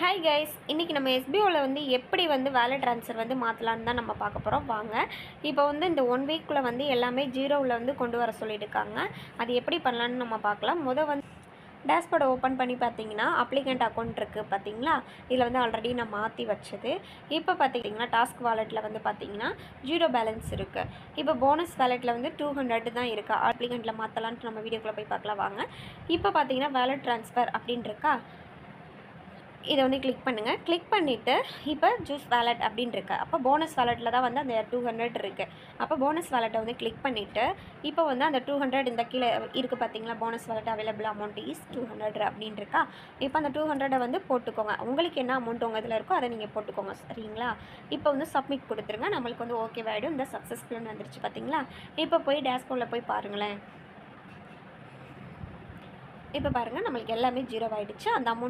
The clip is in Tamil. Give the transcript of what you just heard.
ஹாய் கைஸ், இன்றைக்கி நம்ம எஸ்பிஓவில் வந்து எப்படி வந்து வேலை ட்ரான்ஸ்ஃபர் வந்து மாற்றலான்னு தான் நம்ம பார்க்க போகிறோம். வாங்க. இப்போ வந்து இந்த 1 வீக்குள்ளே வந்து எல்லாமே ஜீரோவில் வந்து கொண்டு வர சொல்லியிருக்காங்க. அது எப்படி பண்ணலான்னு நம்ம பார்க்கலாம். வந்து டேஷ்போர்டை ஓப்பன் பண்ணி பார்த்தீங்கன்னா அப்ளிகண்ட் அக்கௌண்ட் இருக்குது பார்த்தீங்களா. இதில் வந்து ஆல்ரெடி நான் மாற்றி வச்சது. இப்போ பார்த்தீங்கன்னா டாஸ்க் வாலெட்டில் வந்து பார்த்தீங்கன்னா ஜீரோ பேலன்ஸ் இருக்குது. இப்போ போனஸ் வாலெட்டில் வந்து 200 தான் இருக்குது. அப்ளிகண்ட்டில் மாற்றலான்ட்டு நம்ம வீடியோக்குள்ளே போய் பார்க்கலாம் வாங்க. இப்போ பார்த்தீங்கன்னா வேலட் ட்ரான்ஸ்ஃபர் அப்படின்னு இருக்கா, இதை வந்து கிளிக் பண்ணுங்கள். கிளிக் பண்ணிவிட்டு இப்போ ஜூஸ் வேலட் அப்படின்னு இருக்கு. அப்போ போனஸ் வேலெட்டில் தான் வந்து அந்த 200 இருக்குது. அப்போ போனஸ் வேலெட்டை வந்து கிளிக் பண்ணிவிட்டு இப்போ வந்து அந்த 200 இந்த கீழே இருக்குது பார்த்தீங்களா, bonus wallet available amount is 200 அப்படின்னு இருக்கா. இப்போ அந்த 200 வந்து போட்டுக்கோங்க. உங்களுக்கு என்ன அமௌண்ட் உங்கள் இதில் இருக்கோ அதை நீங்கள் போட்டுக்கோங்க, சரிங்களா. இப்போ வந்து சப்மிட் கொடுத்துருங்க. நம்மளுக்கு வந்து ஓகேவாகிடும். இந்த சக்ஸஸ்ஃபுல்னு வந்துருச்சு பார்த்தீங்களா. இப்போ போய் டேஷ்போர்டில் போய் பாருங்களேன். இப்போ பாருங்கள், நம்மளுக்கு எல்லாமே ஜீரோ ஆகிடுச்சு. அந்த அமௌண்ட்